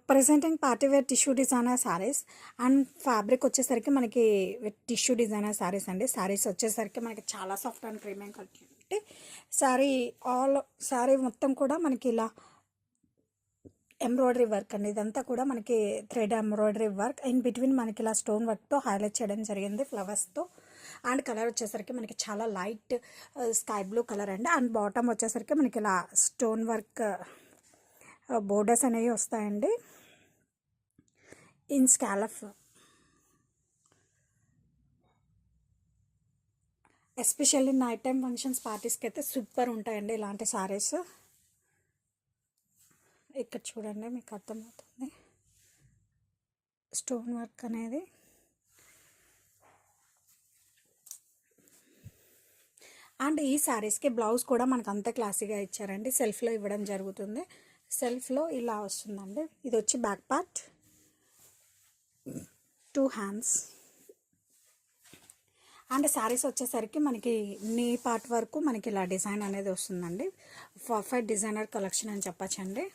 Presenting party wear tissue designer saris and fabric వచ్చేసరికి మనకి tissue designer saris అండి. శారీస్ వచ్చేసరికి మనకి చాలా soft and premium quality. Sari మొత్తం కూడా మనకి ఇలా ఎంబ్రాయిడరీ వర్క్ అండి. ఇదంతా కూడా మనకి thread embroidery work, in between మనకి ఇలా స్టోన్ వర్క్తో హైలైట్ చేయడం జరిగింది ఫ్లవర్స్తో. అండ్ కలర్ వచ్చేసరికి మనకి చాలా లైట్ స్కై బ్లూ కలర్ అండి. అండ్ బాటమ్ వచ్చేసరికి మనకి ఇలా స్టోన్ వర్క్ బోర్డర్స్ అనేవి వస్తాయండి in scallop. Especially night time functions పార్టీస్కి అయితే సూపర్ ఉంటాయండి ఇలాంటి సారీస్. ఇక్కడ చూడండి మీకు అర్థమవుతుంది స్టోన్ వర్క్ అనేది. అండ్ ఈ శారీస్కి బ్లౌజ్ కూడా మనకు అంత క్లాసీగా ఇచ్చారండి. సెల్ఫ్లో ఇవ్వడం జరుగుతుంది. సెల్ఫ్లో ఇలా వస్తుందండి. ఇది వచ్చి back part, 2 hands. And saris వచ్చేసరికి మనకి నీ పార్ట్ వరకు మనకి ఇలా డిజైన్ అనేది వస్తుందండి. పర్ఫెక్ట్ డిజైనర్ కలెక్షన్ అని చెప్పచ్చండి.